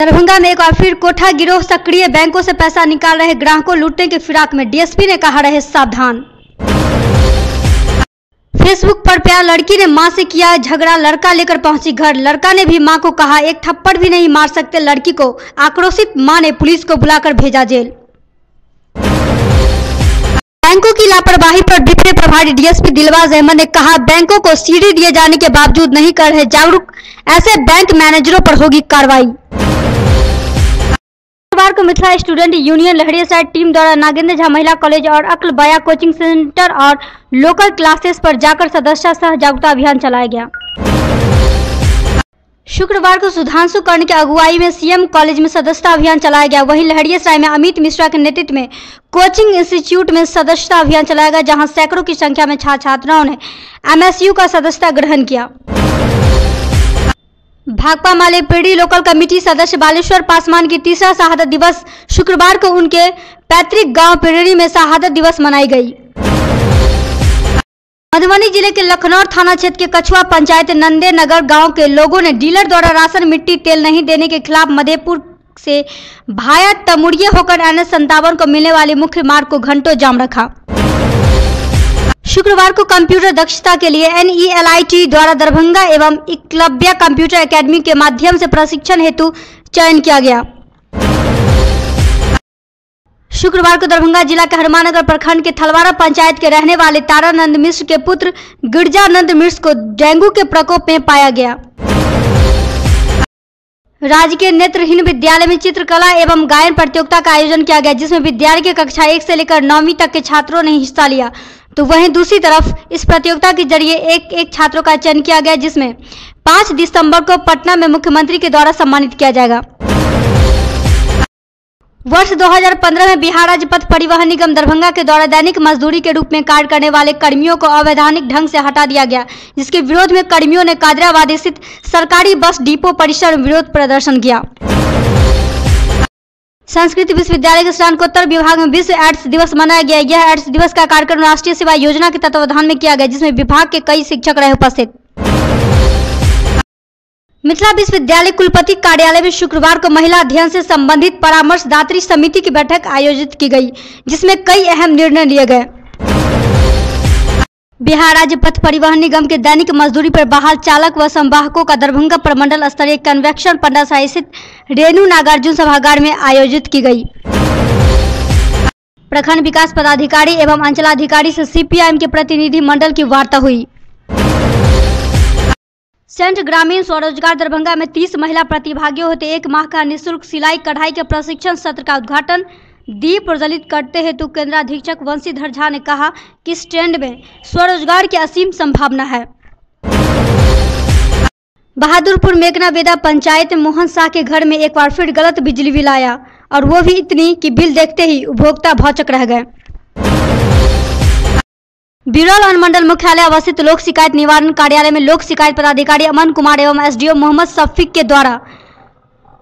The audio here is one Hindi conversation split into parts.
दरभंगा में एक बार फिर कोठा गिरोह सक्रिय। बैंकों से पैसा निकाल रहे ग्राहकों लूटने की फिराक में। डीएसपी ने कहा रहे सावधान। फेसबुक पर प्यार, लड़की ने मां से किया झगड़ा, लड़का लेकर पहुंची घर। लड़का ने भी मां को कहा एक थप्पड़ भी नहीं मार सकते लड़की को। आक्रोशित मां ने पुलिस को बुलाकर भेजा जेल। बैंकों की लापरवाही पर डिप्टी प्रभारी डीएसपी दिलबाग अहमद ने कहा बैंकों को सीढ़ी दिए जाने के बावजूद नहीं कर रहे जागरूक, ऐसे बैंक मैनेजरों पर होगी कार्रवाई। शुक्रवार को Mithila student union Laheriasarai team द्वारा नागेंद्र झा महिला कॉलेज और अक्ल बाया कोचिंग सेंटर और लोकल क्लासेस पर जाकर सदस्यता सह जागरूकता अभियान चलाया गया। शुक्रवार को सुधांशु कर्ण की अगुवाई में सीएम कॉलेज में सदस्यता अभियान चलाया गया। वहीं लहरियासराय में अमित मिश्रा के नेतृत्व में कोचिंग इंस्टीट्यूट में सदस्यता अभियान चलाया गया, जहां सैकड़ों की संख्या में छात्र छात्राओं ने एमएसयू का सदस्यता ग्रहण किया। भाकपा माले पीढ़ी लोकल कमेटी सदस्य बालेश्वर पासवान की तीसरा शहादत दिवस। शुक्रवार को उनके पैतृक गांव पिरेरी में शहादत दिवस मनाई गई। मधुबनी जिले के लखनौर थाना क्षेत्र के कछुआ पंचायत नंदे नगर गांव के लोगों ने डीलर द्वारा राशन मिट्टी तेल नहीं देने के खिलाफ मधेपुर से भाया तमुड़िया होकर NH57 को मिलने वाले मुख्य मार्ग को घंटों जाम रखा। शुक्रवार को कंप्यूटर दक्षता के लिए NELIT द्वारा दरभंगा एवं एकलव्य कंप्यूटर एकेडमी के माध्यम से प्रशिक्षण हेतु चयन किया गया। शुक्रवार को दरभंगा जिला के हनुमाननगर प्रखंड के थलवारा पंचायत के रहने वाले तारानंद मिश्र के पुत्र गिरजानंद मिश्र को डेंगू के प्रकोप में पाया गया। राजकीय नेत्रहीन विद्यालय में चित्रकला एवं गायन प्रतियोगिता का आयोजन किया गया, जिसमें विद्यालय के कक्षा 1 से लेकर 9वीं तक के छात्रों ने हिस्सा लिया। तो वहीं दूसरी तरफ इस प्रतियोगिता के जरिए एक छात्रों का चयन किया गया, जिसमें 5 दिसंबर को पटना में मुख्यमंत्री के द्वारा सम्मानित किया जाएगा। वर्ष 2015 में बिहार राज्य पथ परिवहन निगम दरभंगा के द्वारा दैनिक मजदूरी के रूप में कार्य करने वाले कर्मियों को अवैधानिक ढंग से हटा दिया गया, जिसके विरोध में कर्मियों ने कादराबाद स्थित सरकारी बस डिपो परिसर में विरोध प्रदर्शन किया। संस्कृत विश्वविद्यालय के स्नातकोत्तर विभाग में विश्व एड्स दिवस मनाया गया। यह एड्स दिवस का कार्यक्रम राष्ट्रीय सेवा योजना के तत्वावधान में किया गया, जिसमें विभाग के कई शिक्षक रहे उपस्थित। मिथिला विश्वविद्यालय कुलपति कार्यालय में शुक्रवार को महिला अध्ययन से संबंधित परामर्शदात्री समिति की बैठक आयोजित की गई, जिसमें कई अहम निर्णय लिए गए। बिहार राज्य पथ परिवहन निगम के दैनिक मजदूरी पर बहाल चालक व संवाहकों का दरभंगा प्रमंडल स्तरीय कन्वेंशन पंडासाई स्थित रेणु नागार्जुन सभागार में आयोजित की गई। प्रखंड विकास पदाधिकारी एवं अंचलाधिकारी से CPIM के प्रतिनिधि मंडल की वार्ता हुई। सेंट ग्रामीण स्वरोजगार दरभंगा में 30 महिला प्रतिभागियों हेतु 1 माह का निःशुल्क सिलाई कढ़ाई के प्रशिक्षण सत्र का उद्घाटन दीप प्रज्वलित करते हेतु केंद्राधीक्षक वंशीधर झा ने कहा कि इस ट्रेंड में स्वरोजगार की असीम संभावना है। बहादुरपुर मेघना बेदा पंचायत में मोहन शाह के घर में एक बार फिर गलत बिजली बिल आया, और वो भी इतनी कि बिल देखते ही उपभोक्ता भौचक रह गए। बिरौल अनुमंडल मुख्यालय अवस्थित लोक शिकायत निवारण कार्यालय में लोक शिकायत पदाधिकारी अमन कुमार एवं SDO मोहम्मद शफीक के द्वारा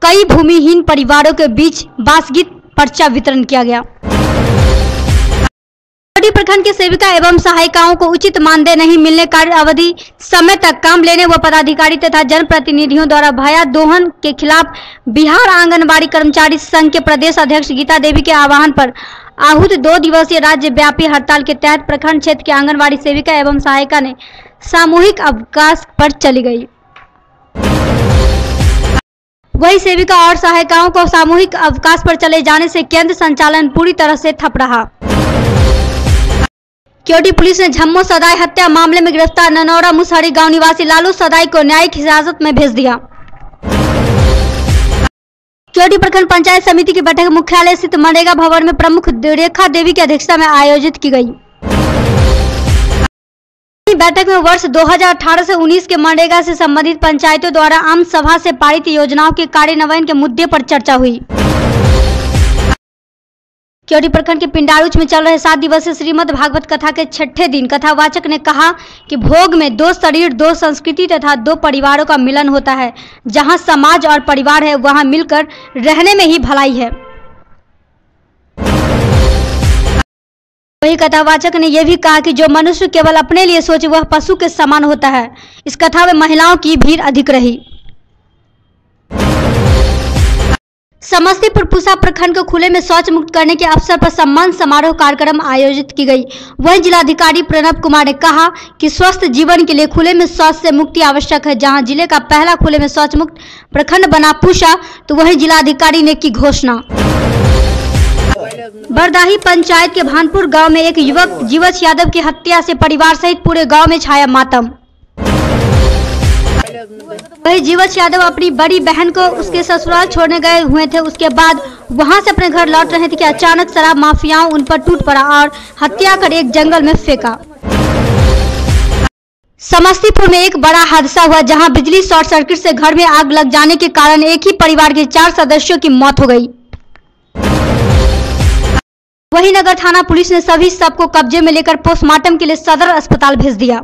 कई भूमिहीन परिवारों के बीच बासगीत पर्चा वितरण किया गया। प्रखंड के सेविका एवं सहायिकाओं को उचित मानदेय नहीं मिलने, कार्य अवधि समय तक काम लेने व पदाधिकारी तथा जनप्रतिनिधियों द्वारा भया दोहन के खिलाफ बिहार आंगनबाड़ी कर्मचारी संघ के प्रदेश अध्यक्ष गीता देवी के आह्वान पर आहूत 2 दिवसीय राज्य व्यापी हड़ताल के तहत प्रखंड क्षेत्र के आंगनबाड़ी सेविका एवं सहायिका ने सामूहिक अवकाश पर चली गई। वही सेविका और सहायिकाओं को सामूहिक अवकाश पर चले जाने से केंद्र संचालन पूरी तरह से ठप रहा। क्योटी पुलिस ने झम्मो सदाई हत्या मामले में गिरफ्तार ननौरा मुसहरी गांव निवासी लालू सदाई को न्यायिक हिरासत में भेज दिया। क्योटी प्रखंड पंचायत समिति की बैठक मुख्यालय स्थित मनरेगा भवन में प्रमुख रेखा देवी की अध्यक्षता में आयोजित की गई। बैठक में वर्ष 2018 से 19 के मनरेगा से संबंधित पंचायतों द्वारा आम सभा से पारित योजनाओं के कार्यान्वयन के मुद्दे पर चर्चा हुई। क्योटी प्रखंड के पिंडारुच में चल रहे 7 दिवसीय श्रीमद् भागवत कथा के 6ठे दिन कथावाचक ने कहा कि भोग में 2 शरीर 2 संस्कृति तथा 2 परिवारों का मिलन होता है। जहां समाज और परिवार है, वहां मिलकर रहने में ही भलाई है। वही कथावाचक ने यह भी कहा कि जो मनुष्य केवल अपने लिए सोचे वह पशु के समान होता है। इस कथा में महिलाओं की भीड़ अधिक रही। समस्तीपुर पूसा प्रखंड को खुले में शौच मुक्त करने के अवसर पर सम्मान समारोह कार्यक्रम आयोजित की गई। वहीं जिलाधिकारी प्रणव कुमार ने कहा कि स्वस्थ जीवन के लिए खुले में शौच से मुक्ति आवश्यक है। जहां जिले का पहला खुले में शौच मुक्त प्रखंड बना पूसा, तो वहीं जिलाधिकारी ने की घोषणा। बरदाही पंचायत के भानपुर गांव में एक युवक जीवछ यादव की हत्या से परिवार सहित पूरे गांव में छाया मातम। वही जीवछ यादव अपनी बड़ी बहन को उसके ससुराल छोड़ने गए हुए थे। उसके बाद वहां से अपने घर लौट रहे थे कि अचानक शराब माफियाओं उन पर टूट पड़ा और हत्या कर एक जंगल में फेंका। समस्तीपुर में एक बड़ा हादसा हुआ, जहां बिजली शॉर्ट सर्किट से घर में आग लग जाने के कारण एक ही परिवार के 4 सदस्यों की मौत हो गई। वहीं नगर थाना पुलिस ने सभी शव को कब्जे में लेकर पोस्टमार्टम के लिए सदर अस्पताल भेज दिया।